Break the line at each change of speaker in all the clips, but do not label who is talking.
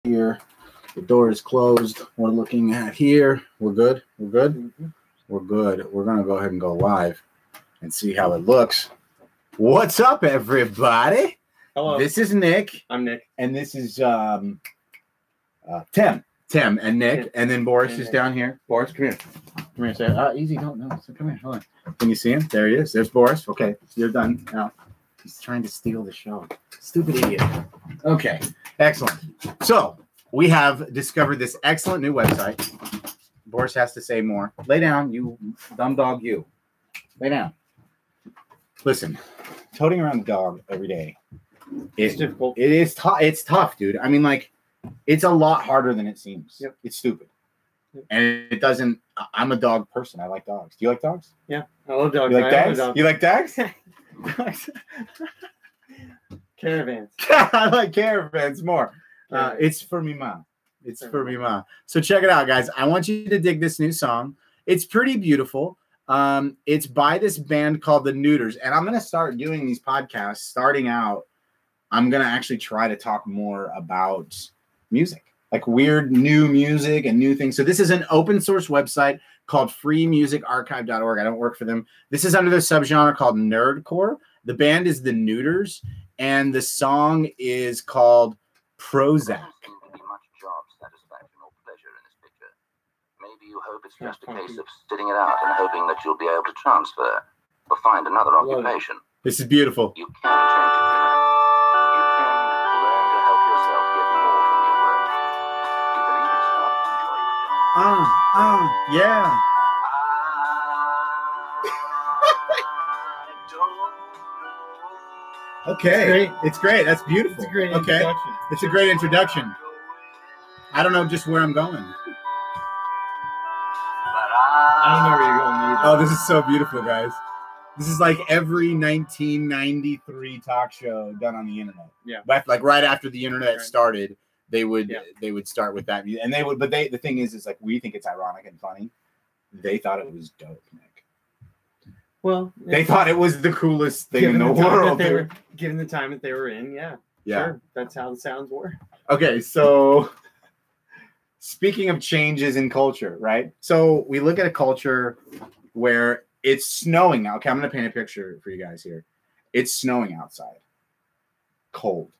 here. The door is closed. We're looking at here. We're good. We're good.
Mm-hmm.
We're good. We're gonna go ahead and go live and see how it looks. What's up, everybody?
Hello.
This is Nick.
I'm Nick.
And this is Tim and Nick.
Tim.
And then Boris
And
is
Nick.
down here. Boris, come here. Come here. Say, easy. Don't know. So come here. Hold on. Can you see him? There he is. There's Boris. Okay. You're done now. He's trying to steal the show. Stupid idiot. Okay. Excellent. So we have discovered this excellent new website. Boris has to say more. Lay down, you dumb dog, you. Lay down. Listen, toting around the dog every day.
It's difficult.
It is tough. It's tough, dude. I mean, like, it's a lot harder than it seems.
Yep.
It's stupid.
Yep.
And it doesn't. I'm a dog person. I like dogs. Do you like dogs?
Yeah, I love dogs.
You like dogs?
Dogs.
You like dogs?
Caravans.
I like caravans more. It's for me, ma. It's for me, ma. So check it out, guys. I want you to dig this new song. It's pretty beautiful. It's by this band called The Neuters, and I'm gonna start doing these podcasts. Starting out, I'm gonna actually try to talk more about music, like weird new music and new things. So this is an open source website called freemusicarchive.org. I don't work for them. This is under the subgenre called nerdcore. The band is The Neuters, and the song is called Prozac.
Maybe you hope it's just a case of sitting it out and hoping that you'll be able to transfer or find another occupation.
This is beautiful.
You can change it. You can learn to help yourself get more from your work. You can even start to enjoy your job.
Yeah. Okay. It's great. That's beautiful.
It's a great
okay.
introduction.
It's a great introduction. I don't know just where I'm going.
I don't know where you're going either.
Oh, this is so beautiful, guys. This is like every 1993 talk show done on the internet.
Yeah.
Like right after the internet
Right.
started, they would start with that music. And they would, but the thing is like we think it's ironic and funny. They thought it was dope, Nick.
Well,
They thought it was the coolest thing in the world.
Given the time that they were in, yeah. Sure. That's how the sounds were.
Okay, so speaking of changes in culture, right? So we look at a culture where it's snowing now. Okay, I'm going to paint a picture for you guys here. It's snowing outside. Cold,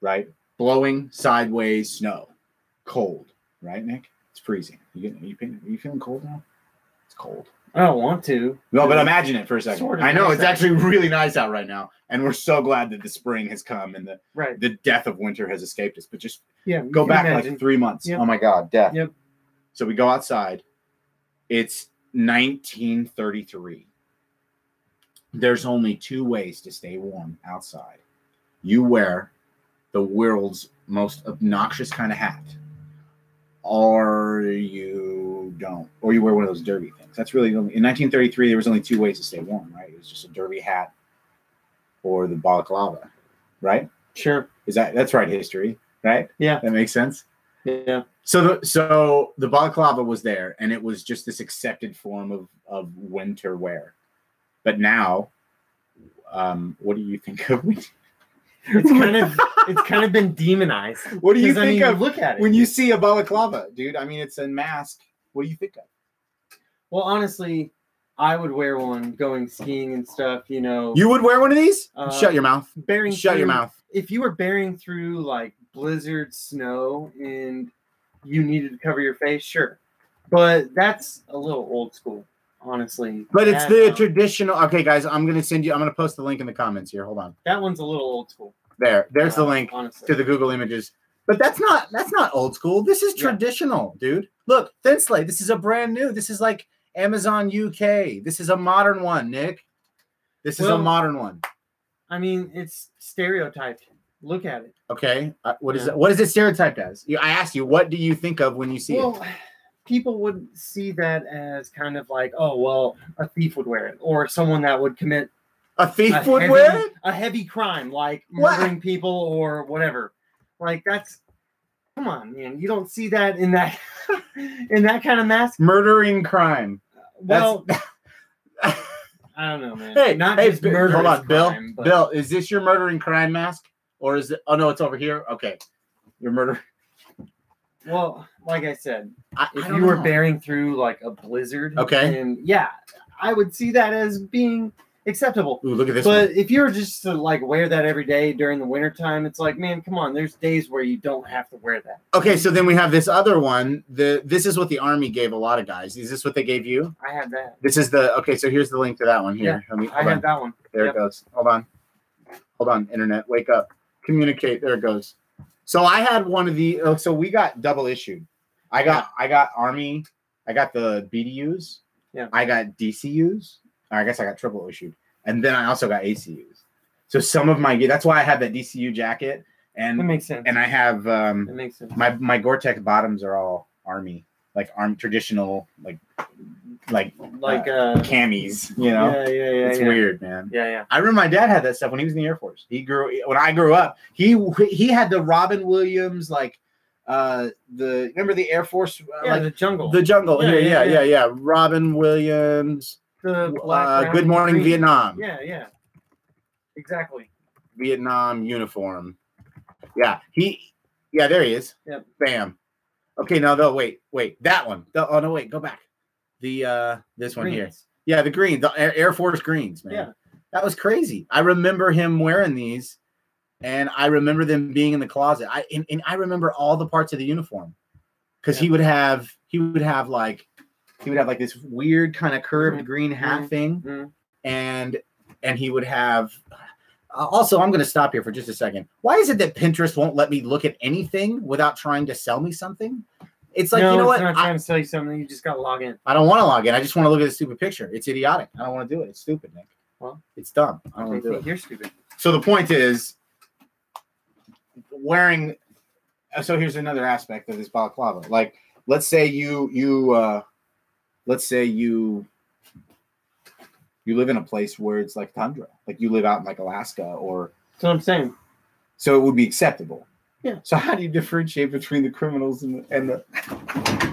right? Blowing sideways snow. Cold, right, Nick? It's freezing. Are you feeling cold now? It's cold.
I don't want to.
No, but imagine it for a second.
Sort of
I know
nice
it's actually really nice out right now, and we're so glad that the spring has come and the death of winter has escaped us. But just go back like 3 months.
Yep.
Oh my God, death.
Yep.
So we go outside. It's 1933. There's only 2 ways to stay warm outside. You wear the world's most obnoxious kind of hat, or you don't, or you wear one of those derby things. That's really in 1933. There was only 2 ways to stay warm, right? It was just a derby hat or the balaclava, right?
Sure.
That's right history, right?
Yeah,
that makes sense.
Yeah.
So the balaclava was there, and it was just this accepted form of winter wear. But now, what do you think of?
It's kind of been demonized.
What do you think of?
Look at it
when you see a balaclava, dude. I mean, it's a mask. What do you think of?
Well, honestly, I would wear one going skiing and stuff. You know,
You would wear one of these? Shut your mouth. Shut your mouth.
If you were bearing through like blizzard snow and you needed to cover your face, sure, but that's a little old school, honestly.
But it's the traditional. Okay, guys, I'm gonna post the link in the comments here. Hold on.
That one's a little old school.
There's the link
honestly.
to the Google images. But that's not old school. This is traditional, dude. Look, Thin Slate. This is a brand new. This is like Amazon UK. This is a modern one, Nick. This is a modern one.
I mean, it's stereotyped. Look at it.
Okay. What is it? What is it stereotyped as? I asked you, what do you think of when you see it?
People would see that as kind of like, oh, well, a thief would wear it, or someone that would commit
a wear it?
A heavy crime, like murdering people or whatever. Like that's, come on, man. You don't see that in that kind of mask.
Murdering crime.
Well, I don't know, man.
Hey,
just murder.
Hold on,
crime,
Bill, is this your murdering crime mask? Or is it? Oh, no, it's over here. Okay. Your murder.
Well, like I said, if
I don't
you were
know.
bearing through like a blizzard,
Okay.
and yeah, I would see that as being acceptable.
Ooh, look at this
But
one.
if you were just to like wear that every day during the wintertime, it's like, man, come on. There's days where you don't have to wear that.
Okay, so then we have this other one. This is what the Army gave a lot of guys. Is this what they gave you?
I have that.
This is the okay. So here's the link to that one. Here,
Yeah,
hold
I
on.
have that one.
There
Yep.
it goes. Hold on. Internet, wake up, communicate. There it goes. So I had one of the. Oh, so we got double issued. I got Army. I got the BDUs.
Yeah.
I got DCUs. Or I guess I got triple issued, and then I also got ACUs. So some of my that's why I have that DCU jacket, and
That makes sense.
and I have
That makes sense.
my Gore-Tex bottoms are all Army, like traditional, like camis. You know,
Yeah.
it's weird, man.
Yeah.
I remember my dad had that stuff when he was in the Air Force. When I grew up, he had the Robin Williams remember the Air Force
The jungle.
the jungle.
Yeah.
Yeah. Robin Williams.
The black, brown,
Good Morning
green.
Vietnam.
Yeah. Exactly.
Vietnam uniform. Yeah, there he is.
Yep.
Bam. Okay, now though, wait, that one. Oh no, wait, go back. The this one here.
Greens.
Yeah, the green, the Air Force greens, man.
Yeah.
That was crazy. I remember him wearing these, and I remember them being in the closet. I remember all the parts of the uniform because he would have like this weird kind of curved green hat thing, and he would have. Also, I'm going to stop here for just a second. Why is it that Pinterest won't let me look at anything without trying to sell me something? It's like,
no,
you know what?
It's not trying to sell you something. You just got to log in.
I don't want to log in. I just want to look at the stupid picture. It's idiotic. I don't want to do it. It's stupid, Nick.
Well,
it's dumb. I don't want to do it.
You're stupid.
So the point is wearing. So here's another aspect of this balaclava. Like, let's say you live in a place where it's like tundra, like you live out in like Alaska, or
That's what I'm saying.
so it would be acceptable.
Yeah.
So how do you differentiate between the criminals and the?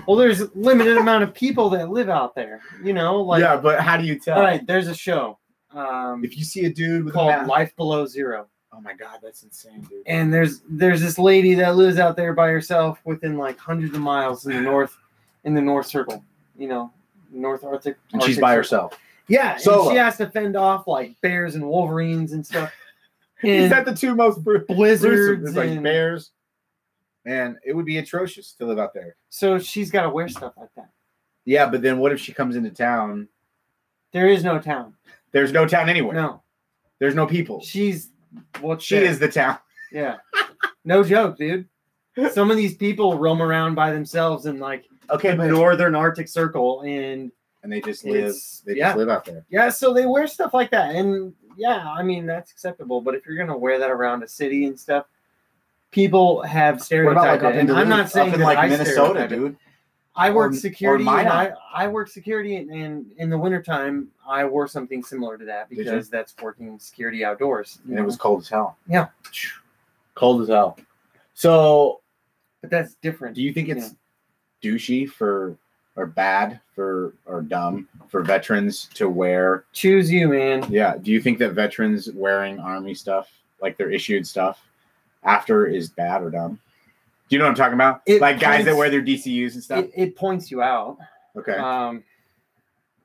Well, there's a limited amount of people that live out there. You know, like
Yeah, but how do you tell?
all right, there's a show
If you see a dude with a
called
mask-
Life Below Zero.
Oh my God, that's insane, dude.
And there's this lady that lives out there by herself within like hundreds of miles in the North Circle, you know, North Arctic.
And she's
Arctic
by
Circle.
herself.
Yeah,
Solo.
and she has to fend off like bears and wolverines and stuff.
Is
And
that the two most
blizzards
It's like
and-
bears. Man, it would be atrocious to live out there.
so she's got to wear stuff like that.
Yeah, but then what if she comes into town?
There is no town.
There's no town anywhere.
No,
There's no people.
she's what
She is the town.
Yeah, no joke, dude. Some of these people roam around by themselves in like
Okay,
the
but
northern Arctic Circle, and
they just live.
It's-
They
yeah.
just live out there.
yeah, so they wear stuff like that, and yeah, I mean that's acceptable. But if you're gonna wear that around a city and stuff, people have
What
stereotyped
about like up
it.
in
And I'm not saying
up in
that
like
I
Minnesota,
stereotype it.
dude?
I work
Or-
security,
or
and
Minot.
I work security, and in the wintertime, I wore something similar to that
Did you?
because that's working security outdoors. you
And it
know?
was cold as hell.
Yeah.
Cold as hell. So,
but that's different.
do you think it's douchey or bad or dumb for veterans to wear?
Choose you, man.
Yeah. Do you think that veterans wearing Army stuff, like their issued stuff, after is bad or dumb? Do you know what I'm talking about?
It
Like guys that
points-
wear their DCUs and stuff?
It points you out.
Okay.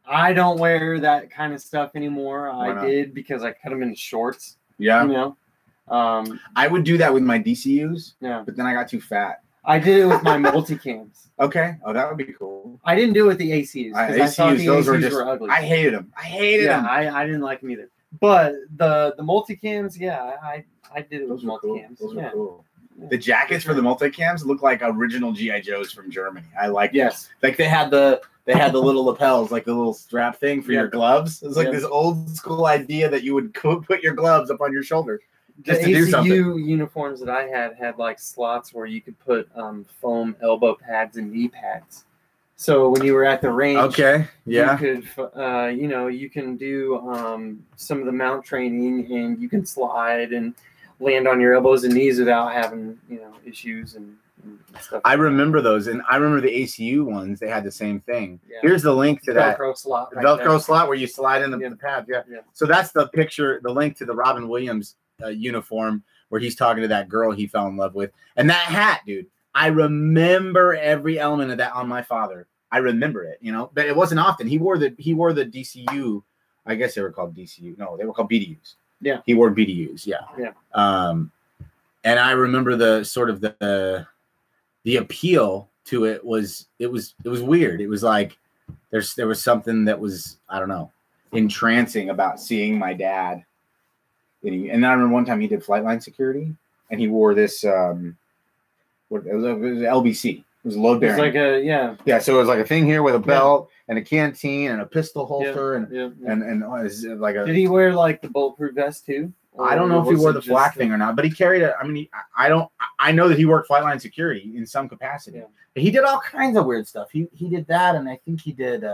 I don't wear that kind of stuff anymore.
Why
I
not?
did because I cut them into shorts.
Yeah.
You know.
I would do that with my DCUs,
Yeah.
but then I got too fat.
I did it with my multicams.
Okay. Oh, that would be cool.
I didn't do it with the ACs because I thought
ACUs,
the
those
ACs
were just,
ugly.
I hated them. I hated
yeah,
them.
I didn't like them either. But the multicams, yeah, I did it
Those
with
were cool.
multicams.
Those
yeah.
were cool. The jackets for the multicams look like original GI Joes from Germany. I like them.
Yes.
Like they had the little lapels, like the little strap thing for
Yeah.
your gloves. It was like
Yeah.
this old school idea that you would put your gloves up on your shoulder
The
just to do something.
ACU uniforms that I had like slots where you could put foam elbow pads and knee pads. So when you were at the range,
Okay. Yeah.
you could, you can do some of the mount training, and you can slide and land on your elbows and knees without having, issues and stuff.
I remember those, and I remember the ACU ones. They had the same thing.
Yeah.
Here's the link to that
Velcro slot.
the
right
Velcro
there.
slot where you slide in the
Yeah.
pads. Yeah.
Yeah.
So that's the picture, the link to the Robin Williams uniform where he's talking to that girl he fell in love with, and that hat, dude. I remember every element of that on my father. I remember it, you know, but it wasn't often. He wore the DCU. I guess they were called DCU. No, they were called BDUs.
Yeah.
He wore BDUs. Yeah.
Yeah.
And I remember the sort of the appeal to it was weird. It was like there was something that was, I don't know, entrancing about seeing my dad. And I remember one time he did flight line security, and he wore this. It was LBC. It was load bearing.
It was like
yeah. So it was like a thing here with a belt and a canteen and a pistol holster and like a.
Did he wear like the bulletproof vest too?
I don't know if he wore the flak thing or not, but he carried it. I mean, I know that he worked flight line security in some capacity. Yeah. He did all kinds of weird stuff. He did that, and I think he did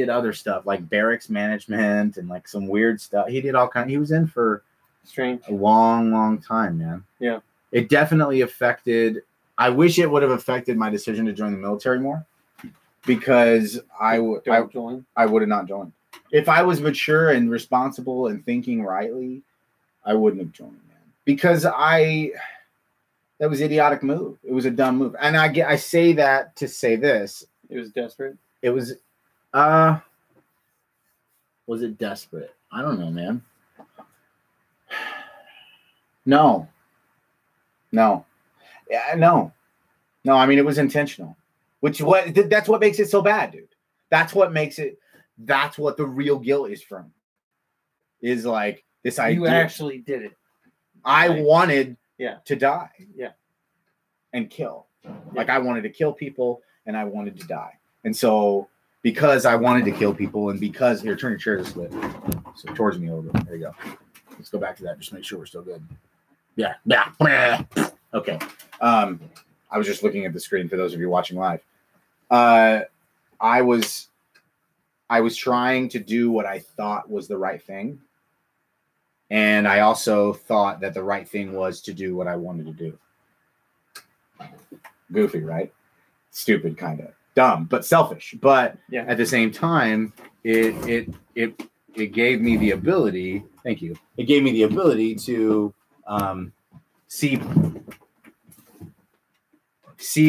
other stuff like barracks management and like some weird stuff. He did all kinds. He was in for
strange
a long time, man.
Yeah.
It definitely affected. I wish it would have affected my decision to join the military more, because I would have not joined. If I was mature and responsible and thinking rightly, I wouldn't have joined, man. Because that was an idiotic move. It was a dumb move. And I say that to say this.
It was desperate.
It was it desperate? I don't know, man. No. Yeah, no. I mean, it was intentional. That's what makes it so bad, dude. That's what makes it. That's what the real guilt is from. Is like this idea.
You actually did it.
I wanted to die.
Yeah.
And kill. Yeah. Like I wanted to kill people and I wanted to die. And so because I wanted to kill people and because here, turn your chair this way. So towards me a little bit. There you go. Let's go back to that. Just make sure we're still good. Yeah. Okay. I was just looking at the screen for those of you watching live. I was trying to do what I thought was the right thing. And I also thought that the right thing was to do what I wanted to do. Goofy, right? Stupid, kind of. Dumb, but selfish. But at the same time, it gave me the ability, thank you. It gave me the ability to see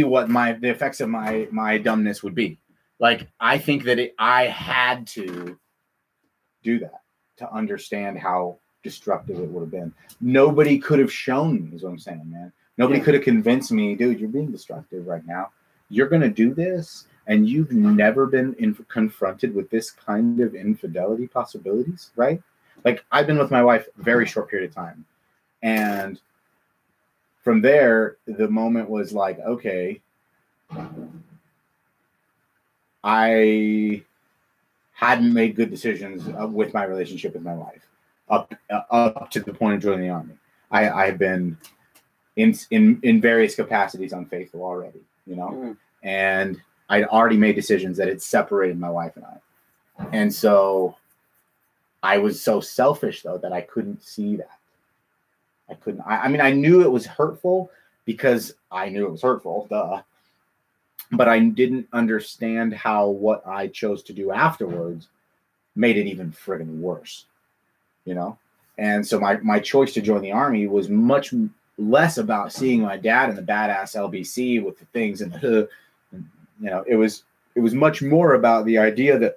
what the effects of my dumbness would be. Like, I think that I had to do that to understand how destructive it would have been. Nobody could have shown me, is what I'm saying, man. Nobody could have convinced me, dude, you're being destructive right now. You're going to do this, and you've never been confronted with this kind of infidelity possibilities, right? Like, I've been with my wife a very short period of time. And from there, the moment was like, okay, I hadn't made good decisions with my relationship with my wife up to the point of joining the Army. I have been in various capacities unfaithful already, you know, and I'd already made decisions that had separated my wife and I. And so I was so selfish, though, that I couldn't see that. I mean, I knew it was hurtful because I knew it was hurtful, duh. But I didn't understand how what I chose to do afterwards made it even friggin' worse, you know? And so my choice to join the Army was much less about seeing my dad in the badass LBC with the things in the hood. You know, it was much more about the idea that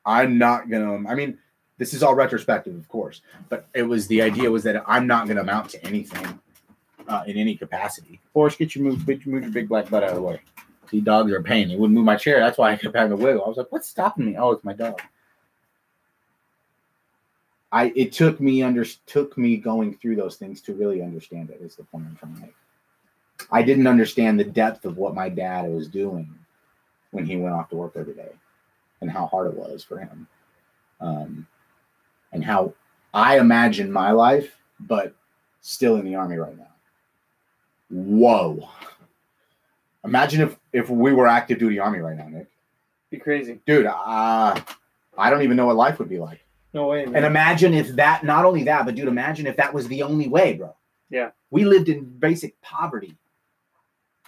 I'm not going to, I mean, this is all retrospective, of course, but the idea was that I'm not going to amount to anything in any capacity. Forrest, move your big black butt out of the way. See, dogs are a pain. They wouldn't move my chair. That's why I kept having to wiggle. I was like, what's stopping me? Oh, it's my dog. It took me going through those things to really understand it, is the point I'm trying to make. I didn't understand the depth of what my dad was doing when he went off to work every day and how hard it was for him. And how I imagine my life, but still in the Army right now. Whoa. Imagine if we were active duty Army right now, Nick.
Be crazy.
Dude, I don't even know what life would be like.
No way, man.
And imagine if that, not only that, but dude, imagine if that was the only way, bro.
Yeah.
We lived in basic poverty.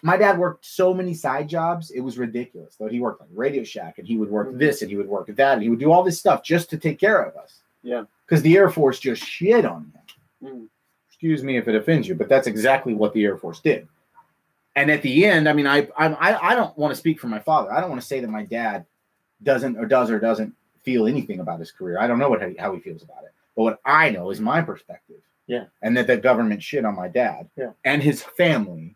My dad worked so many side jobs, it was ridiculous. Though he worked like Radio Shack, and he would work this, and he would work that, and he would do all this stuff just to take care of us.
Yeah.
Because the Air Force just shit on him. Excuse me if it offends you, but that's exactly what the Air Force did. And at the end, I mean, I don't want to speak for my father. I don't want to say that my dad doesn't feel anything about his career. I don't know how he feels about it. But what I know is my perspective.
Yeah.
And that the government shit on my dad and his family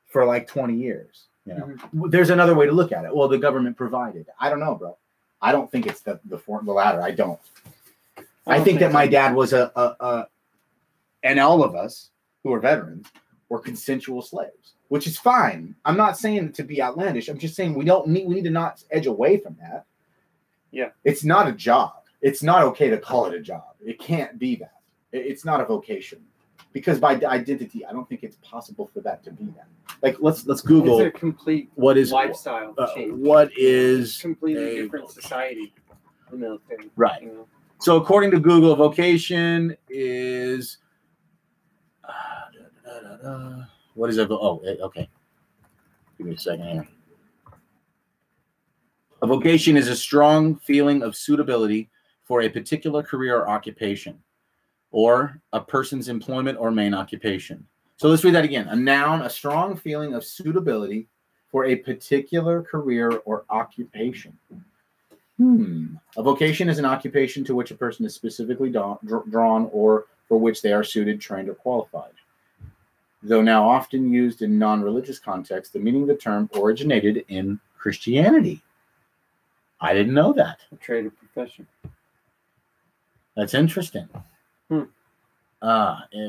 for like 20 years. You know, there's another way to look at it. Well, the government provided. I don't know, bro. I don't think it's the latter. I don't. I think that my dad was and all of us who are veterans were consensual slaves, which is fine. I'm not saying to be outlandish. I'm just saying we need to not edge away from that.
Yeah.
It's not a job. It's not okay to call it a job. It can't be that. It's not a vocation. Because by identity, I don't think it's possible for that to be that. Like let's Google
it's a complete
what is
lifestyle change.
What is
completely different society, the military.
Right.
You know?
So according to Google, vocation is what is it? Oh, okay. Give me a second here. A vocation is a strong feeling of suitability for a particular career or occupation, or a person's employment or main occupation. So let's read that again. A noun, a strong feeling of suitability for a particular career or occupation. A vocation is an occupation to which a person is specifically drawn or for which they are suited, trained, or qualified. Though now often used in non-religious contexts, the meaning of the term originated in Christianity. I didn't know that.
A trade or profession.
That's interesting. It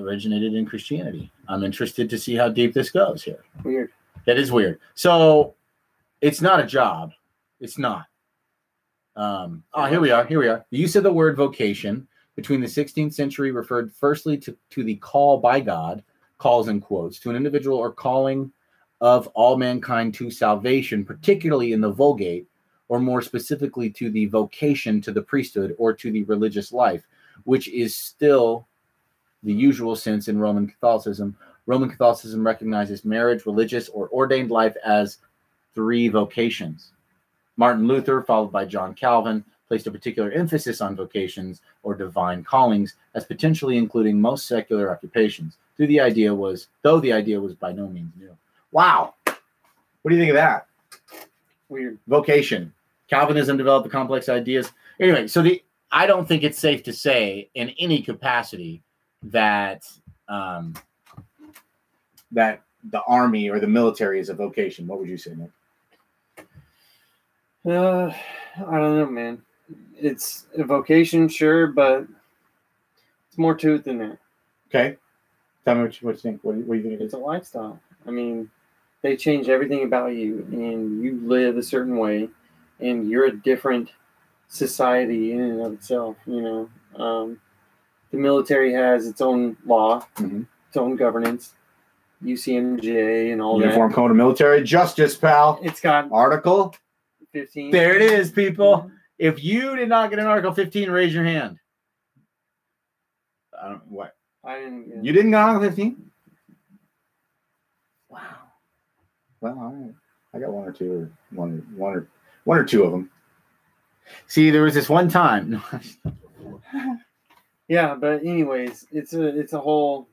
originated in Christianity. I'm interested to see how deep this goes here.
Weird.
That is weird. So it's not a job. It's not. Here we are. The use of the word vocation between the 16th century referred firstly to the call by God, calls in quotes, to an individual or calling of all mankind to salvation, particularly in the Vulgate, or more specifically to the vocation to the priesthood or to the religious life, which is still the usual sense in Roman Catholicism. Roman Catholicism recognizes marriage, religious, or ordained life as three vocations. Martin Luther, followed by John Calvin, placed a particular emphasis on vocations or divine callings as potentially including most secular occupations, though the idea was by no means new. Wow. What do you think of that?
Weird.
Vocation. Calvinism developed the complex ideas. Anyway, so I don't think it's safe to say in any capacity that that the army or the military is a vocation. What would you say, Nick?
I don't know, man. It's a vocation, sure, but it's more to it than that.
Okay. Tell me what you think. What do you think it is?
It's a lifestyle. I mean, they change everything about you, and you live a certain way, and you're a different society in and of itself, you know. The military has its own law, its own governance, UCMJ and all that.
Uniform Code of Military Justice, pal.
It's got
Article
15.
There it is, people. If you did not get an Article 15, raise your hand. I don't what.
I didn't. Yeah.
You didn't get Article 15? Wow. Well, all right. I got one or two of them. See, there was this one time.
Yeah, but anyways, it's a whole.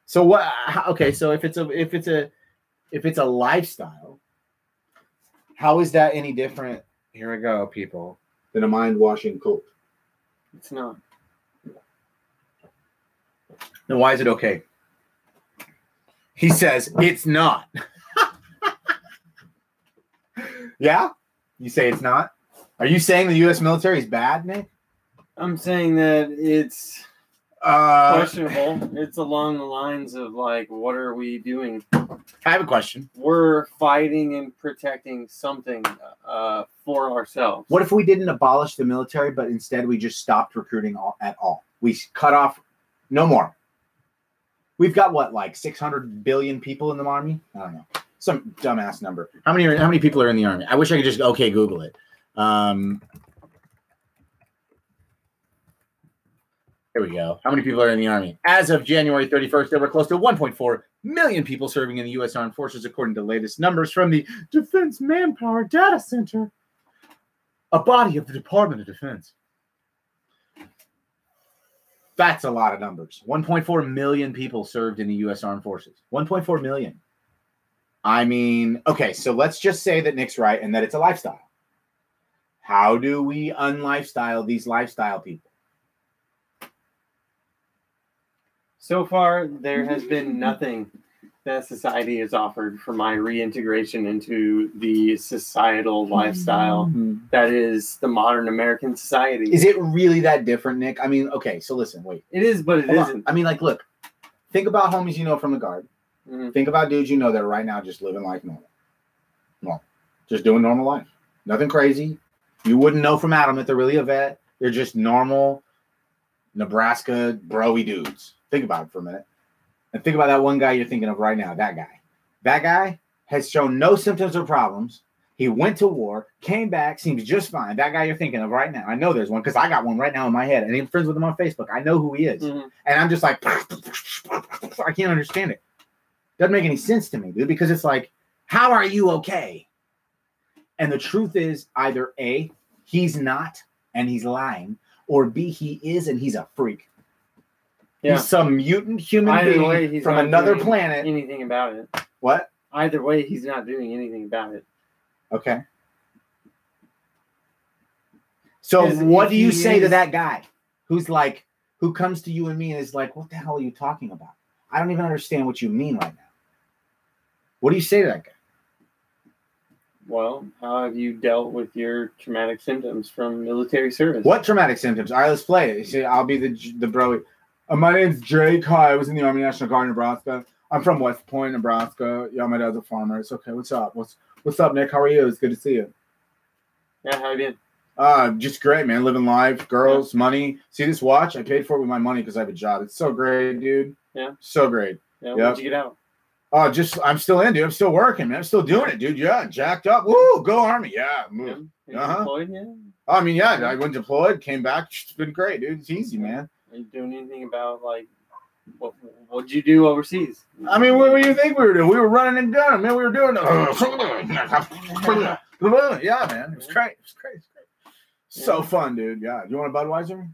So what? Okay, so if it's a lifestyle, how is that any different? Here we go, people. Than a mind-washing cult.
It's not.
Then why is it okay? He says it's not. Yeah? You say it's not? Are you saying the U.S. military is bad, Nick?
I'm saying that it's questionable. It's along the lines of, like, what are we doing?
I have a question.
We're fighting and protecting something for ourselves.
What if we didn't abolish the military, but instead we just stopped recruiting at all? We cut off, no more. We've got what, like 600 billion people in the army? I don't know. Some dumbass number. How many people are in the army? I wish I could just Google it. Here we go. How many people are in the army? As of January 31st, there were close to 1.4 million people serving in the U.S. Armed Forces, according to latest numbers from the Defense Manpower Data Center, a body of the Department of Defense. That's a lot of numbers. 1.4 million people served in the U.S. Armed Forces. 1.4 million. I mean, okay, so let's just say that Nick's right and that it's a lifestyle. How do we unlifestyle these lifestyle people?
So far, there has been nothing that society has offered for my reintegration into the societal lifestyle that is the modern American society.
Is it really that different, Nick? I mean, okay, so listen, wait.
It is, but it isn't.
I mean, like, look, think about homies you know from the Guard.
Mhm.
Think about dudes you know that are right now just living life normal. Well, just doing normal life. Nothing crazy. You wouldn't know from Adam that they're really a vet. They're just normal Nebraska bro-y dudes. Think about it for a minute. And think about that one guy you're thinking of right now, that guy. That guy has shown no symptoms or problems. He went to war, came back, seems just fine. That guy you're thinking of right now. I know there's one because I got one right now in my head. And I'm friends with him on Facebook. I know who he is.
Mhm.
And I'm just like, I can't understand it. Doesn't make any sense to me, dude, because it's like, how are you okay? And the truth is either A, he's not and he's lying, or B, he is and he's a freak.
Yeah.
He's some mutant human
Either way,
being
he's
from
not
another
doing
planet.
anything about it.
What?
Either way, he's not doing anything about it.
Okay. So
Because
what
if
do you
he
say to
is-
that guy who's like, who comes to you and me and is like, what the hell are you talking about? I don't even understand what you mean right now. What do you say to that guy?
Well, how have you dealt with your traumatic symptoms from military service?
What traumatic symptoms? All right, let's play it. You see, I'll be the bro. My name's Jake. Hi, I was in the Army National Guard, Nebraska. I'm from West Point, Nebraska. Yeah, my dad's a farmer. It's okay. What's up? What's up, Nick? How are you? It's good to see you.
Yeah, how you been?
Just great, man. Living life, girls, money. See this watch? I paid for it with my money because I have a job. It's so great, dude.
Yeah.
So great.
Yeah,
Yep.
when'd you get out?
I'm still in, dude. I'm still working, man. I'm still doing it, dude. Yeah, jacked up. Woo, go Army. Yeah.
Yeah. Are you
Uh-huh.
deployed yet?
I mean, yeah, I went deployed, came back. It's been great, dude. It's easy, man.
Are you doing anything about, like, what'd you do overseas?
I mean, what do you think we were doing? We were running and gunning, man. We were doing yeah, man. It was great. It was great. So fun, dude. Yeah. Do you want a Budweiser?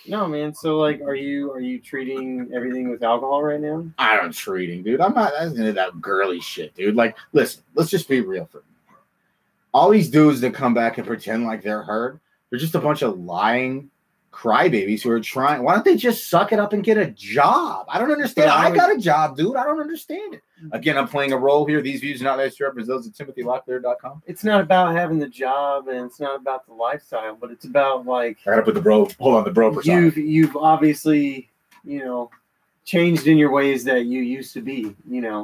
No, man. So, like, are you treating everything with alcohol right now?
I don't treating, dude. I'm not into that girly shit, dude. Like, listen, let's just be real for a minute. All these dudes that come back and pretend like they're hurt, they're just a bunch of lying crybabies who are trying. Why don't they just suck it up and get a job? I don't understand.
Yeah,
I got a job, dude. I don't understand it. Again, I'm playing a role here. These views are not necessarily represent those at TimothyLocklear.com.
It's not about having the job, and it's not about the lifestyle, but it's about, like,
I gotta put the bro. Hold on, the bro persona.
you've obviously, changed in your ways that you used to be.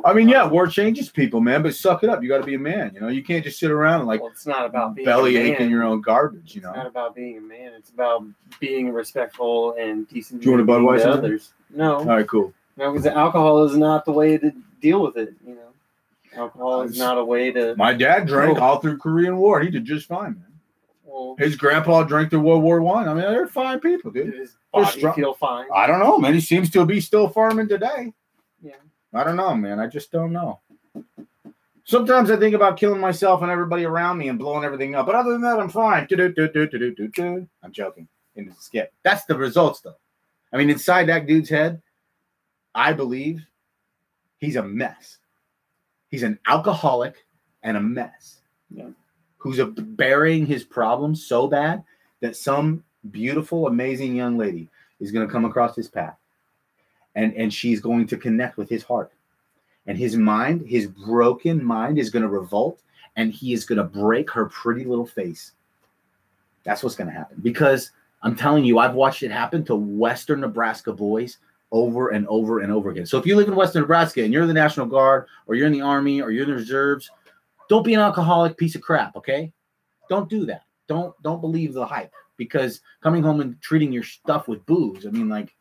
I mean, yeah, war changes people, man. But suck it up. You got to be a man. You can't just sit around and like
Well, it's not about being
belly
a man.
aching your own garbage.
It's not about being a man. It's about being respectful and decent.
Do you want a
human being to
Budweiser?
others. No,
All right, cool.
no, because alcohol is not the way to deal with it. Alcohol is not a way to.
My dad drank all through Korean War. He did just fine, man.
Well,
His grandpa drank through World War I. I mean, they're fine people,
did
dude.
his
They're
body
strong.
feel fine?
I don't know, man. He seems to be still farming today.
Yeah.
I don't know, man. I just don't know. Sometimes I think about killing myself and everybody around me and blowing everything up. But other than that, I'm fine. I'm joking. Into the skip. That's the results, though. I mean, inside that dude's head, I believe he's a mess. He's an alcoholic and a mess.
Yeah.
Who's burying his problems so bad that some beautiful, amazing young lady is going to come across his path. And she's going to connect with his heart. And his mind, his broken mind, is going to revolt, and he is going to break her pretty little face. That's what's going to happen. Because I'm telling you, I've watched it happen to Western Nebraska boys over and over and over again. So if you live in Western Nebraska and you're in the National Guard, or you're in the Army, or you're in the reserves, don't be an alcoholic piece of crap, okay? Don't do that. Don't believe the hype. Because coming home and treating your stuff with booze, I mean, like,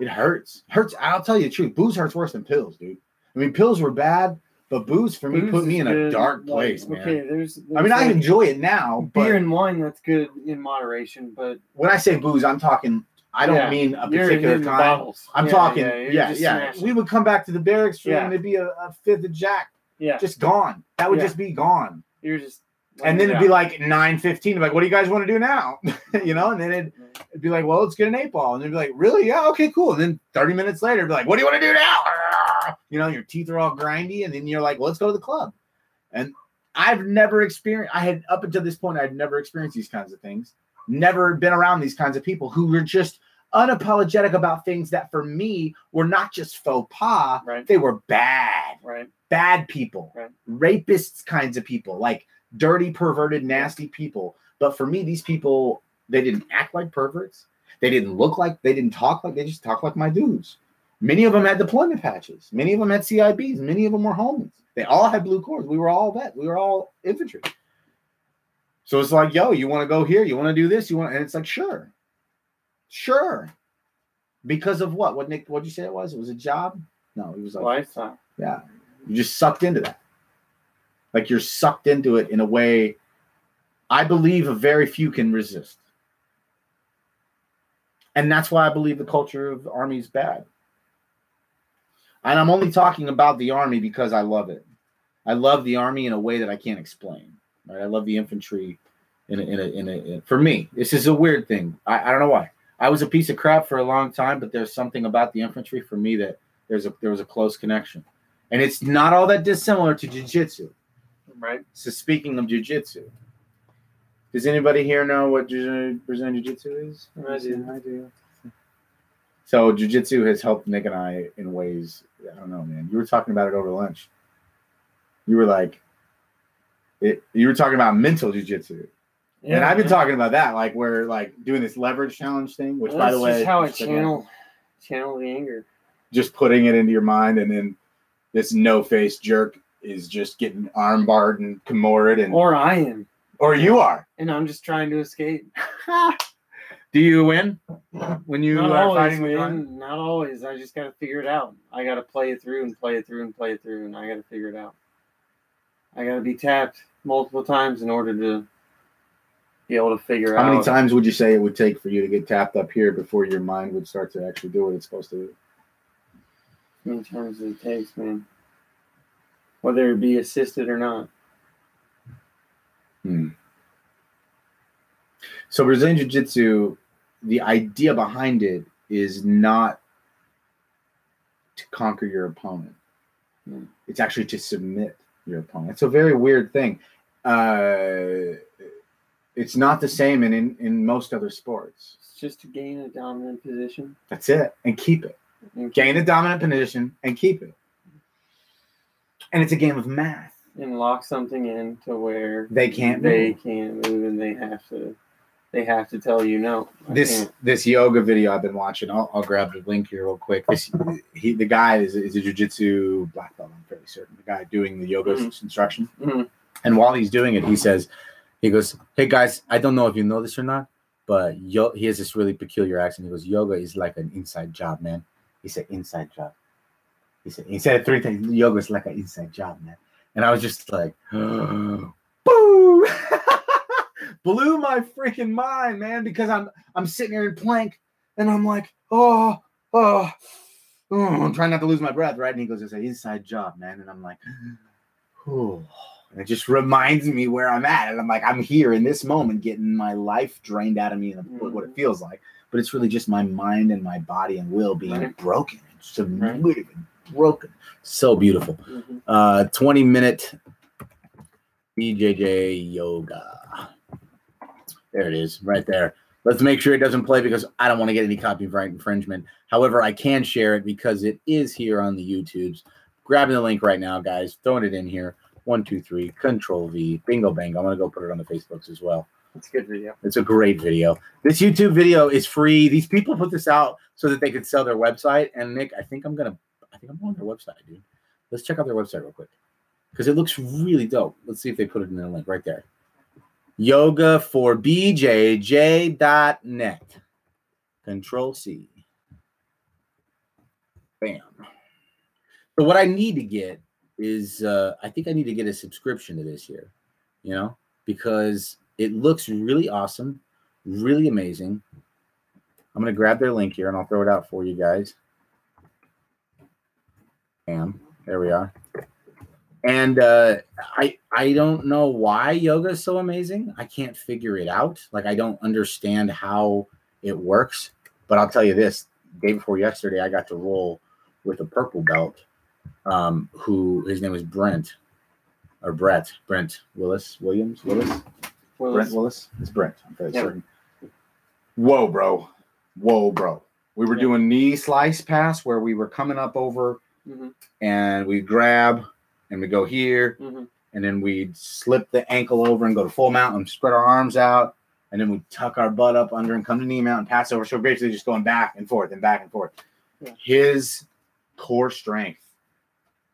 it hurts. Hurts. I'll tell you the truth. Booze hurts worse than pills, dude. I mean, pills were bad, but booze for me put me in a dark place, man.
Okay, there's
I mean, I enjoy it now, but
beer and wine, that's good in moderation. But
when I say booze, I'm talking. I don't mean a particular
hitting the
kind.
bottles.
I'm
Yeah,
talking.
you're
Yeah.
just
Yeah.
smashing.
We would come back to the barracks room
Yeah.
and there'd be a fifth of Jack,
Yeah,
just gone. That would
Yeah.
just be gone.
you're just
And then it'd be like 9:15. Like, what do you guys want to do now? You know, and then it'd be like, well, let's get an 8-ball. And they'd be like, really? Yeah, okay, cool. And then 30 minutes later, it'd be like, what do you want to do now? You know, your teeth are all grindy, and then you're like, well, let's go to the club. And I've never experienced, up until this point, I'd never experienced these kinds of things. Never been around these kinds of people who were just unapologetic about things that for me were not just faux pas, they were bad. Bad people, rapists kinds of people, like dirty, perverted, nasty people. But for me, these people, they didn't act like perverts. They didn't look like, they didn't talk like, they just talked like my dudes. Many of them had deployment patches. Many of them had CIBs. Many of them were homies. They all had blue cords. We were all vet. We were all infantry. So it's like, yo, you want to go here? You want to do this? And it's like, sure. Because of what? What, Nick, what'd you say it was? It was a job? No, it was like
lifestyle.
Yeah. You just sucked into that. Like you're sucked into it in a way I believe a very few can resist. And that's why I believe the culture of the Army is bad. And I'm only talking about the Army because I love it. I love the Army in a way that I can't explain. Right? I love the infantry for me. This is a weird thing. I don't know why. I was a piece of crap for a long time, but there's something about the infantry for me that there was a close connection. And it's not all that dissimilar to jiu-jitsu.
Right.
So speaking of jiu-jitsu, does anybody here know what Brazilian jiu-jitsu is?
I do.
So jiu-jitsu has helped Nick and I in ways, I don't know, man. You were talking about it over lunch. You were like, you were talking about mental jiu-jitsu. Yeah, and I've been talking about that, like we're like doing this leverage challenge thing, which by the way,
just how I channel the anger.
Just putting it into your mind, and then this no-face jerk is just getting armbarred and kimura'd, and
or I am,
or you are,
and I'm just trying to escape.
Do you win when you
not
are
always,
fighting with
man. Not always. I just got to figure it out. I got to play it through and play it through and play it through, and I got to figure it out. I got to be tapped multiple times in order to be able to figure out.
How many times would you say it would take for you to get tapped up here before your mind would start to actually do what it's supposed to do?
How many times it takes, man? Whether it be assisted or not.
So Brazilian Jiu-Jitsu, the idea behind it is not to conquer your opponent. It's actually to submit your opponent. It's a very weird thing. It's not the same in most other sports.
It's just to gain a dominant position.
That's it. And keep it. Gain a dominant position and keep it. And it's a game of math.
And lock something in to where
they can't move,
and they have to tell you no.
This yoga video I've been watching, I'll grab the link here real quick. The guy is a jiu-jitsu black belt, I'm fairly certain. The guy doing the yoga instruction. And while he's doing it, he goes, hey guys, I don't know if you know this or not, but he has this really peculiar accent. He goes, yoga is like an inside job, man. He said, inside job. He said it 3 times. Yoga is like an inside job, man. And I was just like, boo! Blew my freaking mind, man, because I'm sitting here in plank and I'm like, I'm trying not to lose my breath, right? And he goes, it's an inside job, man. And I'm like, oh. And it just reminds me where I'm at. And I'm like, I'm here in this moment getting my life drained out of me and what it feels like. But it's really just my mind and my body and will being broken. Submitted and broken. So beautiful. 20-minute BJJ yoga. There it is, right there. Let's make sure it doesn't play because I don't want to get any copyright infringement. However, I can share it because it is here on the YouTubes. Grabbing the link right now, guys. Throwing it in here. 1, 2, 3. Control V. Bingo bang. I'm going to go put it on the Facebooks as well.
It's a good video.
It's a great video. This YouTube video is free. These people put this out so that they could sell their website. And Nick, I think I'm on their website, dude. Let's check out their website real quick because it looks really dope. Let's see if they put it in the link right there. yogaforbjj.net. Control C. Bam. So what I need to get is I think I need to get a subscription to this here, because it looks really awesome, really amazing. I'm going to grab their link here and I'll throw it out for you guys. Bam. There we are. And I don't know why yoga is so amazing. I can't figure it out. Like, I don't understand how it works. But I'll tell you this: day before yesterday, I got to roll with a purple belt. Who his name was Brent Willis. Brent Willis. It's Brent. I'm fairly certain. Whoa, bro. We were doing knee slice pass where we were coming up over and we grab and we go here and then we'd slip the ankle over and go to full mount and spread our arms out. And then we tuck our butt up under and come to knee mount and pass over. So we're basically just going back and forth and back and forth. Yeah. His core strength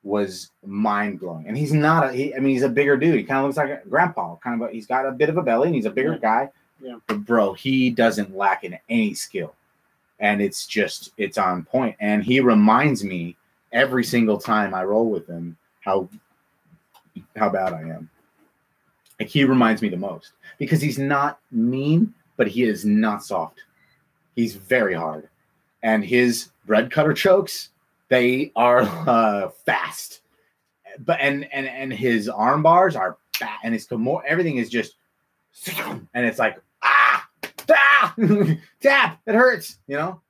was mind-blowing. And he's not he's a bigger dude. He kind of looks like a grandpa. He's got a bit of a belly and he's a bigger guy. Yeah. But bro, he doesn't lack in any skill. And it's on point. And he reminds me every single time I roll with him how bad I am. Like, he reminds me the most because he's not mean, but he is not soft. He's very hard. And his bread cutter chokes, they are fast. But and his arm bars are fat, and his everything is just, and it's like tap, it hurts, you know.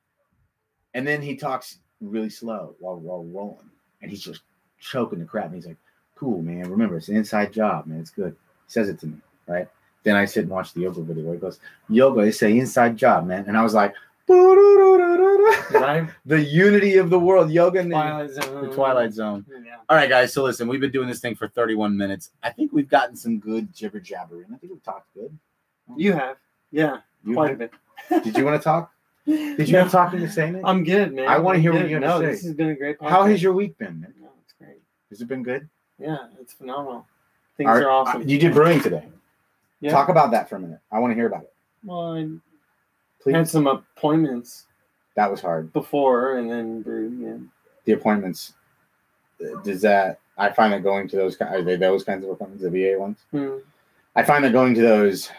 And then he talks really slow while rolling, and he's just choking the crap. And he's like, "Cool, man. Remember, it's an inside job, man. It's good." He says it to me, right? Then I sit and watch the yoga video where he goes, "Yoga is an inside job, man." And I was like, the unity of the world, yoga and the Twilight Zone. Yeah. All right, guys. So listen, we've been doing this thing for 31 minutes. I think we've gotten some good jibber jabber, and I think we've talked good.
You have, yeah, quite a bit.
Did you want to talk? Did you have talking to say, Nick?
I'm good, man.
I want to hear what you have to say.
This has been a great podcast.
How has your week been, Nick?
No, it's great.
Has it been good?
Yeah, it's phenomenal. Things are awesome.
You did brewing today.
Yeah.
Talk about that for a minute. I want to hear about it.
Well, I had some appointments.
That was hard.
Before and then brewed again.
The appointments. I find that going to those, are they those kinds of appointments, the VA ones? I find that going to those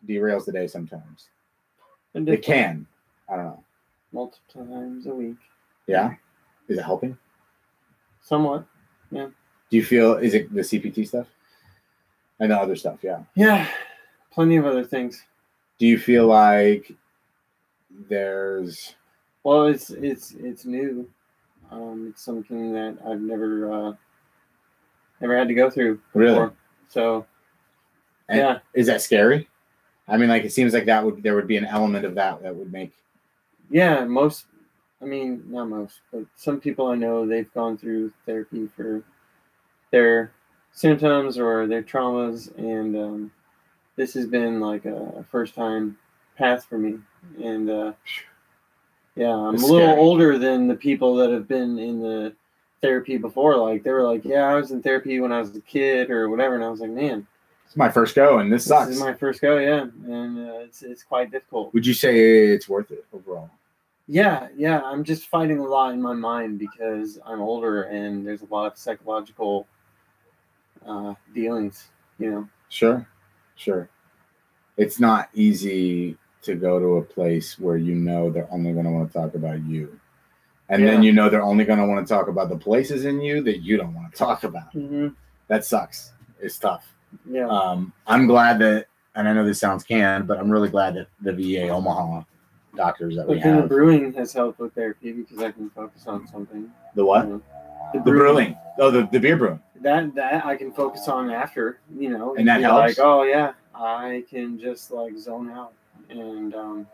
derails the day sometimes. It can. I don't know.
Multiple times a week.
Yeah? Is it helping?
Somewhat. Yeah.
Do you feel, is it the CPT stuff? And the other stuff, yeah.
Yeah. Plenty of other things.
Do you feel like there's...
Well, it's new. It's something that I've never had to go through before.
Really?
So,
and yeah. Is that scary? I mean, like, it seems like there would be an element of that would make...
Yeah, not most, but some people I know, they've gone through therapy for their symptoms or their traumas, and this has been like a first-time path for me. And, yeah, I'm a little older than the people that have been in the therapy before. Like, they were like, yeah, I was in therapy when I was a kid or whatever, and I was like, man.
It's my first go, and this sucks.
This is my first go, yeah, and it's quite difficult.
Would you say it's worth it overall?
Yeah, I'm just fighting a lot in my mind because I'm older and there's a lot of psychological dealings, you know.
Sure. It's not easy to go to a place where you know they're only going to want to talk about you. And then you know they're only going to want to talk about the places in you that you don't want to talk about. Mm-hmm. That sucks. It's tough.
Yeah.
I'm glad that, and I know this sounds canned, but I'm really glad that the VA Omaha doctors that we have.
The brewing has helped with therapy because I can focus on something.
The what? The brewing. Oh, the beer brewing.
That I can focus on after, you know.
And that helps?
Like, oh, yeah, I can just, like, zone out and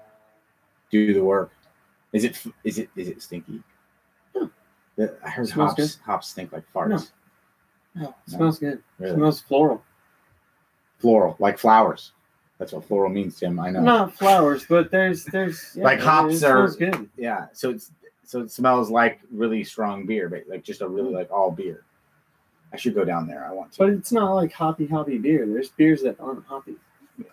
do the work. Is it stinky?
No.
I heard hops stink like farts.
No, it smells good.
Really?
It smells floral.
Floral, like flowers. That's what floral means, Tim. I know.
Not flowers, but there's
like hops are.
Smells good.
Yeah, so it smells like really strong beer, but like just a really like all beer. I should go down there. I want to.
But it's not like hoppy beer. There's beers that aren't hoppy.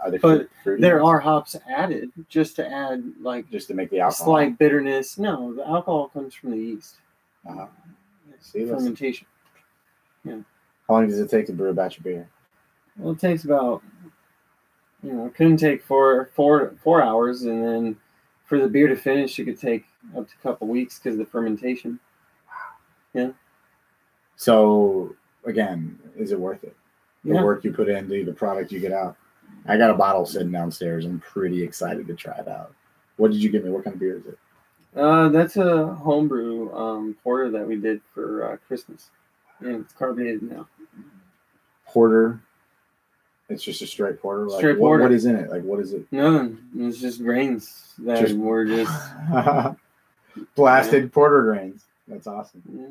Are they
fruity? There are hops added just to add like
just to make the alcohol.
Slight bitterness. No, the alcohol comes from the yeast. Fermentation. Yeah.
How long does it take to brew a batch of beer?
Well, it takes about, it couldn't take four hours, and then for the beer to finish, it could take up to a couple weeks because of the fermentation. Yeah.
So, again, is it worth it? The
Yeah.
work you put into the product you get out. I got a bottle sitting downstairs. I'm pretty excited to try it out. What did you give me? What kind of beer is it?
That's a homebrew porter that we did for Christmas, and it's carbonated now.
Porter. It's just a straight porter. Like,
Straight porter.
What is in it? Like, what is it?
Nothing. It's just grains that
Just-
were just.
Blasted porter grains. That's awesome.
Yeah.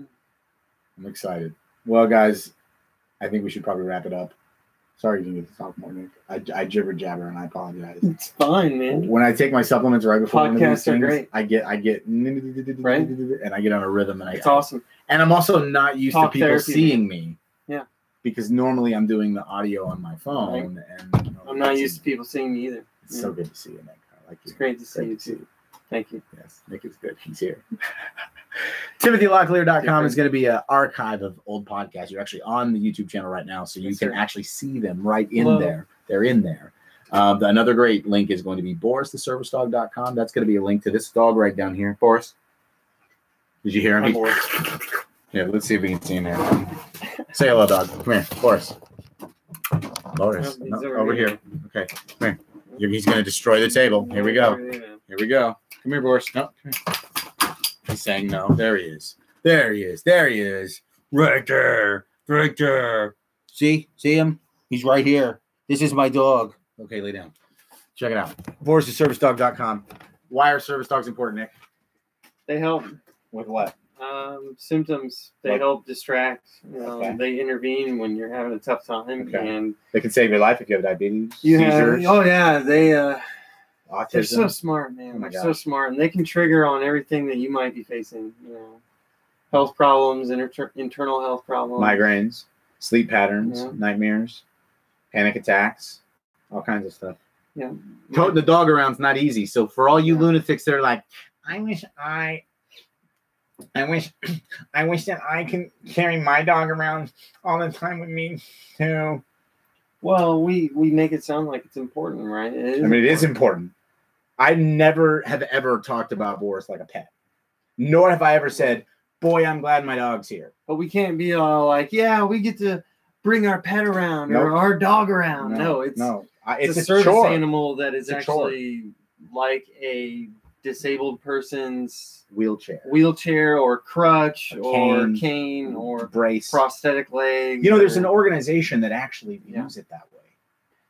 I'm excited. Well, guys, I think we should probably wrap it up. Sorry you didn't get to talk more, Nick. I jibber jabber and I apologize.
It's fine, man.
When I take my supplements right before one of these
Podcasts are
things,
great.
I get
Right?
and I get on a rhythm and
It's awesome.
And I'm also not used
Talk
to people
therapy,
seeing me.
Yeah.
Because normally I'm doing the audio on my phone, and
I'm not used to people seeing me either.
It's so good to see you, Nick. I like you.
It's great to see you too. Thank you.
Yes, Nick is good. He's here. TimothyLocklear.com is going to be an archive of old podcasts. You're actually on the YouTube channel right now, so you
Yes,
can
sir.
actually see them right in
Hello.
there. They're in there. Another great link is going to be BorisTheServiceDog.com. That's going to be a link to this dog right down here. Boris, did you hear
I'm
him?
bored.
Yeah, let's see if we can see him there. Say hello, dog. Come here, Boris. Boris,
He's
no,
over
over
here.
here. Okay, come here. He's going to destroy the table. Here we go. Here we go. Come here, Boris. No, come here. He's saying no. There he is. There he is. There he is. Right there. Right there. See? See him? He's right here. This is my dog. Okay, lay down. Check it out. BorisTheServiceDog.com. Why are service dogs important, Nick?
They help
With what?
symptoms. They
Like-
help distract.
Okay.
They intervene when you're having a tough time,
Okay.
and
They can save your life if you have diabetes,
you have.
seizures,
Oh yeah, they're so
autism.
smart, man.
Oh my
They're so
gosh.
smart, and they can trigger on everything that you might be facing. Health problems, internal health problems,
Migraines, sleep patterns,
Yeah.
nightmares, panic attacks, all kinds of stuff.
Yeah.
Toting the dog around's not easy. So for all you
Yeah.
lunatics that are like, I wish that I can carry my dog around all the time with me too.
Well, we make it sound like it's important, right? It is
important. I never have ever talked about Boris like a pet. Nor have I ever said, boy, I'm glad my dog's here.
But we can't be all like, yeah, we get to bring our pet around or
Nope.
our dog around. No, it's
It's
a
a
service
chore.
animal that is
It's a chore.
actually like a disabled person's
Wheelchair,
or crutch
A
or
cane.
cane or
brace.
prosthetic leg.
You know, there's
or-
an organization that actually
Yeah.
views it that way.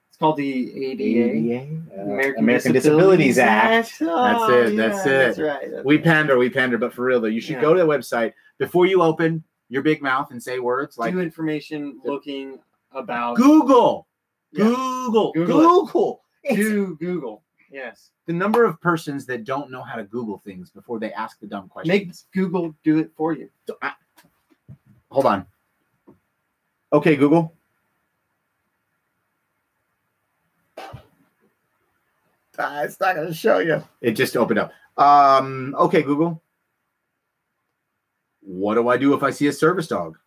It's called the ADA.
American Disabilities Act.
Oh,
That's it,
yeah,
that's
That's
it.
right. That's
We
right.
pander, but for real though, you should
Yeah.
go to the website before you open your big mouth and say words like
Do information looking about
Google.
Yeah.
Google.
Google
Google. It's
to Google. Yes.
the number of persons that don't know how to Google things before they ask the dumb questions.
Make Google do it for you.
Hold on. Okay, Google. It's not going to show you. It just opened up. Okay, Google. What do I do if I see a service dog?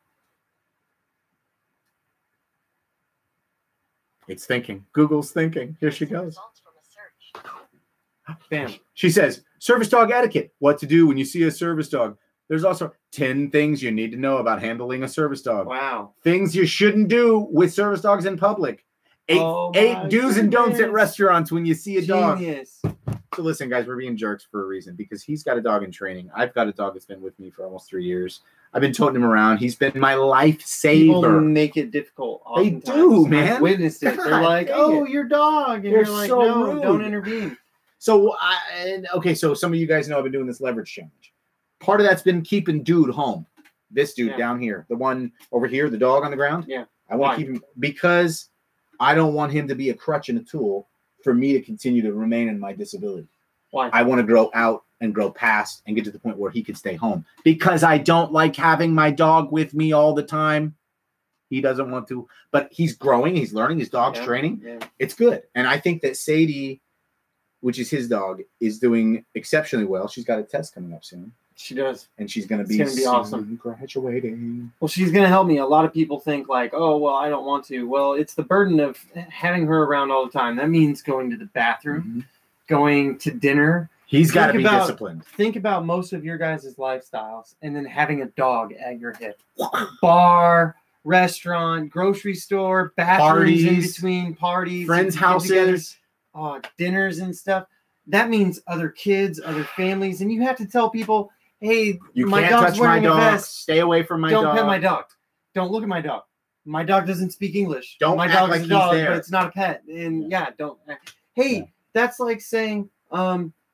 It's thinking. Google's thinking. Here she goes.
Results from a search.
Bam.
She says, service dog etiquette. What to do when you see a service dog. There's also 10 things you need to know about handling a service dog.
Wow.
Things you shouldn't do with service dogs in public. Eight
Oh my
do's and don'ts at
goodness.
restaurants when you see a dog.
Genius.
So listen, guys, we're being jerks for a reason because he's got a dog in training. I've got a dog that's been with me for almost 3 years. I've been toting him around. He's been my
People
lifesaver.
make it difficult.
They
oftentimes.
do,
I've
man.
witnessed it. They're
God
like,
dang
"Oh,
it.
your dog," and
They're
you're like,
so
"No,
rude.
don't intervene."
So, so some of you guys know I've been doing this leverage challenge. Part of that's been keeping dude home. This dude
Yeah.
down here, the one over here, the dog on the ground.
Yeah.
I want
Why?
to keep him because I don't want him to be a crutch and a tool for me to continue to remain in my disability.
Why?
I want to grow out and grow past and get to the point where he could stay home because I don't like having my dog with me all the time. He doesn't want to, but he's growing. He's learning. His dog's
Yeah.
training.
Yeah.
It's good. And I think that Sadie, which is his dog, is doing exceptionally well. She's got a test coming up soon.
She does.
And she's going to
It's
be,
gonna be
soon
awesome.
graduating.
Well, she's going to help me. A lot of people think like, "Oh, well, I don't want to." Well, it's the burden of having her around all the time. That means going to the bathroom,
Mhm.
going to dinner.
He's got to
Think
be
about-
disciplined.
Think about most of your guys' lifestyles and then having a dog at your hip. Bar, restaurant, grocery store, bathrooms in
Parties,
between parties,
friends'
get-togethers,
houses.
dinners and stuff. That means other kids, other families, and you have to tell people, hey,
You
my
can't
dog's
touch my
wearing a
dog.
vest.
Stay away from my
Don't
dog.
pet my dog. Don't look at my dog. My dog doesn't speak English.
Don't
my
act
dog
like
is a
he's
dog,
there.
but it's not a pet. And don't. Hey,
Yeah.
that's like saying,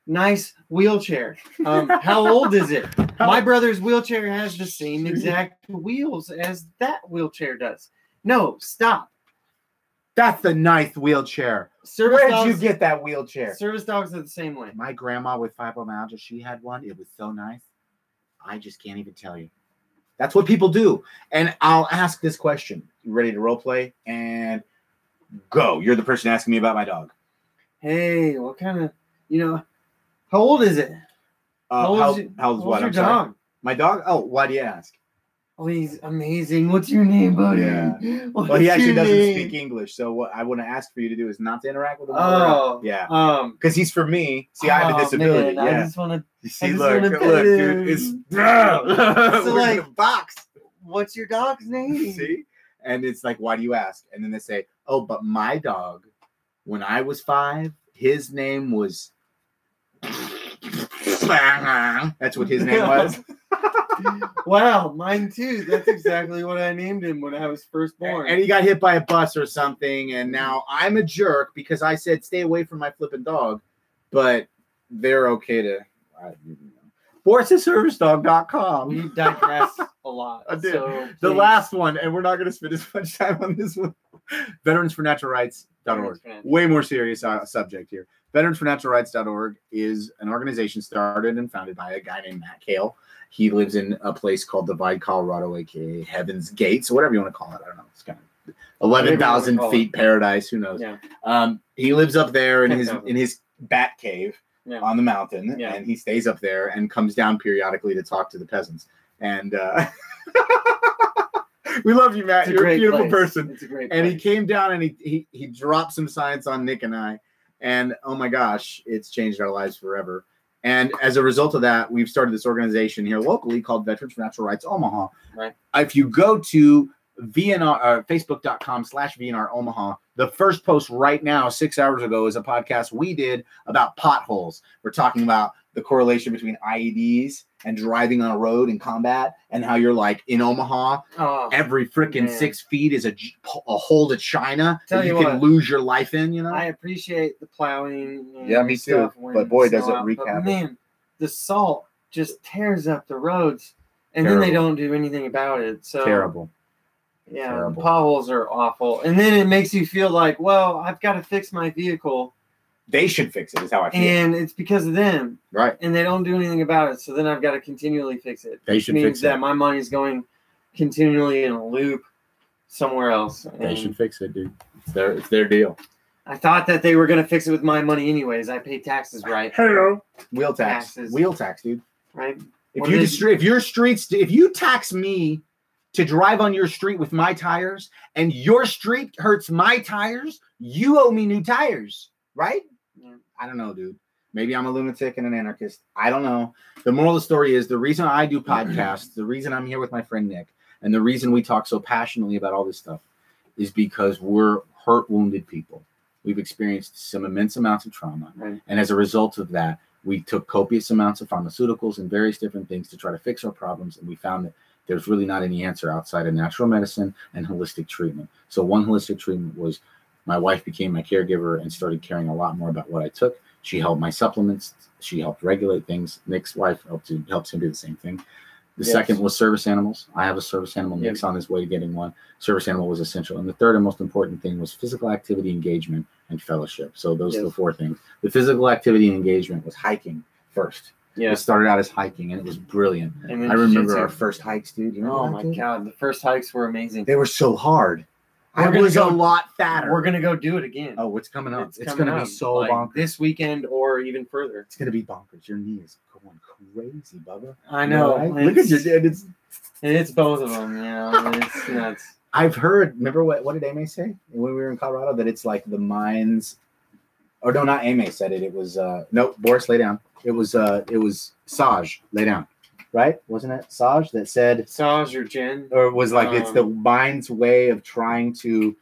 nice wheelchair. How old is it? My brother's wheelchair has the same exact wheels as that wheelchair does. No, stop.
That's the ninth wheelchair.
Service
Where did
dogs,
you get that wheelchair?
Service dogs are the same way.
My grandma with fibromyalgia, she had one. It was so nice. I just can't even tell you. That's what people do. And I'll ask this question. You ready to role play? And go. You're the person asking me about my dog.
Hey, what kind of, how old is it?
How old's what?
How's your
I'm sorry.
dog?
My dog? Oh, why do you ask?
Oh, he's amazing. What's your name, buddy?
Yeah.
What's
Well, he actually
your
doesn't
name?
speak English. So what I want to ask for you to do is not to interact with him.
Oh,
Yeah. Because he's for me. See, I have a disability.
Man,
Yeah.
I just want to.
You see,
just
look,
wanna
look,
pet
dude.
him.
It's
So,
we're
like-
in a box.
What's your dog's name?
See? And it's like, why do you ask? And then they say, oh, but my dog, when I was 5, his name was. That's what his name was.
Wow, mine too. That's exactly what I named him when I was first born.
And he got hit by a bus or something. And now I'm a jerk because I said, stay away from my flipping dog. But they're okay to. BorisServiceDog.com.
We digress a lot.
I did.
So
The
please.
last one, and we're not going to spend as much time on this one. VeteransForNaturalRights.org.
Veterans for Natural
Way more serious subject here. VeteransForNaturalRights.org is an organization started and founded by a guy named Matt Kale. He lives in a place called Divide, Colorado, aka Heaven's Gates, or whatever you want to call it. I don't know. It's kind of 11,000
call
feet paradise. Who knows?
Yeah.
He lives up there in
10,000.
his bat cave
Yeah.
on the mountain,
Yeah.
and he stays up there and comes down periodically to talk to the peasants. And we love you, Matt.
It's a
You're a
great
beautiful
place.
person.
It's a great
And he
place.
came down and he dropped some science on Nick and I, and oh my gosh, it's changed our lives forever. And as a result of that, we've started this organization here locally called Veterans for Natural Rights Omaha.
Right.
If you go to Facebook.com/VNR Omaha, the first post right now, 6 hours ago, is a podcast we did about potholes. We're talking about the correlation between IEDs and driving on a road in combat, and how you're like in Omaha,
Oh,
every freaking
man.
6 feet is a hole to China
Tell
that
you
you can
what.
lose your life in, you know?
I appreciate the plowing. And
Yeah, me too.
stuff when
But boy,
the
does
snow
it
out,
wreak
but
havoc.
Man, the salt just tears up the roads, and then they
Terrible.
don't do anything about it. So
Terrible.
Yeah,
Terrible.
the potholes are awful, and then it makes you feel like, well, I've got to fix my vehicle,
They should fix it, is how I feel.
and it's because of them,
Right.
and they don't do anything about it. So then I've got to continually fix it.
They
which
should
means
fix
that
it.
my money's going continually in a loop somewhere else.
They
And
should fix it, dude. It's their deal.
I thought that they were going to fix it with my money anyways. I pay taxes, right?
Hello. Wheel tax.
Taxes.
Wheel tax, dude.
Right.
If
What
you
is-
if you tax me to drive on your street with my tires, and your street hurts my tires, you owe me new tires, right?
Yeah.
I don't know, dude. Maybe I'm a lunatic and an anarchist. I don't know. The moral of the story is the reason I do podcasts, the reason I'm here with my friend Nick, and the reason we talk so passionately about all this stuff is because we're hurt, wounded people. We've experienced some immense amounts of trauma.
Right.
And as a result of that, we took copious amounts of pharmaceuticals and various different things to try to fix our problems. And we found that there's really not any answer outside of natural medicine and holistic treatment. So one holistic treatment was my wife became my caregiver and started caring a lot more about what I took. She held my supplements. She helped regulate things. Nick's wife helps him do the same thing. The
Yes.
second was service animals. I have a service animal.
Yep.
Nick's on his way to getting one. Service animal was essential. And the third and most important thing was physical activity, engagement, and fellowship. So those are the
Yes.
4 things. The physical activity and engagement was hiking first.
Yeah.
It started out as hiking, and it was brilliant.
And then
I remember
jiu-jitsu.
our first hikes, dude. You remember
Oh
that,
my
dude?
god, the first hikes were amazing.
They were so hard.
We're
I
gonna
was
go-
a lot fatter.
We're gonna go do it again.
Oh, what's coming up? It's
coming
going to be
up,
so
like,
bonkers.
this weekend or even further.
It's going to be bonkers. Your knee is going crazy, Bubba.
I know.
Right? Look at your dad.
It's both of them. It's nuts.
I've heard. Remember what did Ame say when we were in Colorado? That it's like the minds. Or no, not Ame said it. It was no. Boris, lay down. It was Saj, lay down. right? Wasn't it Saj that said,
Saj or Jen?
or was like it's the mind's way of trying to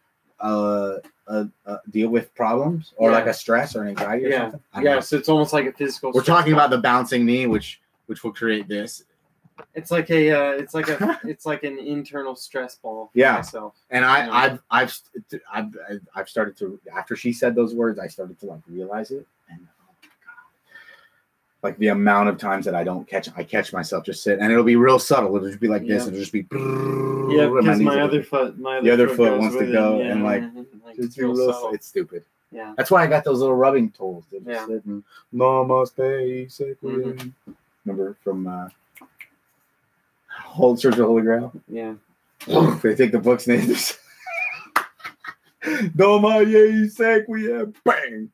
deal with problems or like a stress or an anxiety or something? I don't know.
So it's almost like a physical.
We're talking about the bouncing knee, which will create this.
It's like it's like an internal stress ball for myself.
And I've started to, after she said those words, I started to like realize it. And oh my God, like the amount of times that I catch myself just sitting, and it'll be real subtle. It'll just be like this, and it'll just be
because my other foot
wants to go, and like it's stupid.
Yeah,
that's why I got those little rubbing tools. That just sit and namaste. Remember from Search of the Holy Grail?
Yeah.
They take the books and they just bang.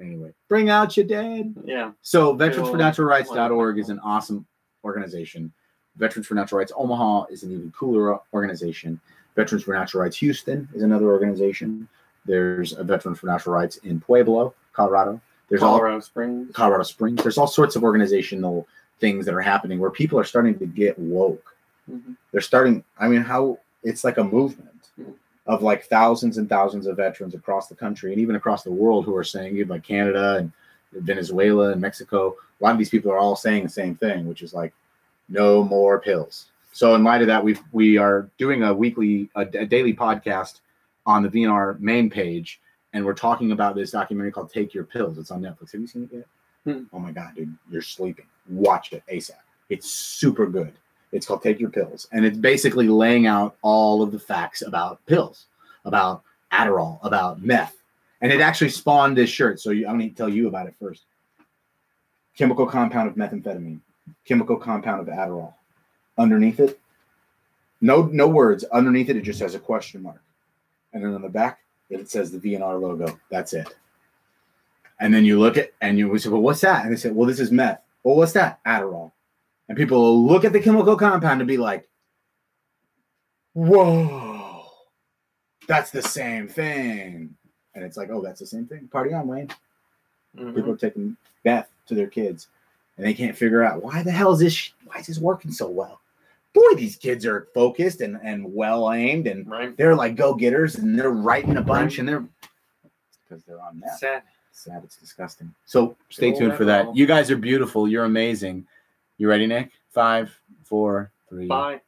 Anyway, bring out your dad.
Yeah.
So veteransfornaturalrights.org is an awesome organization. Veterans for Natural Rights Omaha is an even cooler organization. Veterans for Natural Rights Houston is another organization. There's a Veterans for Natural Rights in Pueblo, Colorado. There's
Colorado Springs.
There's all sorts of organizational things that are happening where people are starting to get woke.
Mm-hmm.
They're starting, it's like a movement of like thousands and thousands of veterans across the country and even across the world who are saying, even like Canada and Venezuela and Mexico, a lot of these people are all saying the same thing, which is like, no more pills. So in light of that, we are doing a daily podcast on the VNR main page, and we're talking about this documentary called Take Your Pills. It's on Netflix. Have you seen it yet? Oh my God, dude, you're sleeping. Watch it ASAP. It's super good. It's called Take Your Pills. And it's basically laying out all of the facts about pills, about Adderall, about meth. And it actually spawned this shirt. So I'm going to tell you about it first. Chemical compound of methamphetamine. Chemical compound of Adderall. Underneath it, no words. Underneath it, it just has a question mark. And then on the back, it says the VNR logo. That's it. And then you look at and you say, well, what's that? And they say, well, this is meth. Well, what's that? Adderall. And people will look at the chemical compound and be like, whoa, that's the same thing. And it's like, oh, that's the same thing. Party on, Wayne. Mm-hmm. People are taking meth to their kids, and they can't figure out why the hell is this working so well. Boy, these kids are focused and well aimed, and they're like go-getters, and they're writing a bunch, and they're because they're on meth. Sad. It's disgusting. So stay tuned for that. You guys are beautiful. You're amazing. You ready, Nick? 5, 4, 3.
Bye.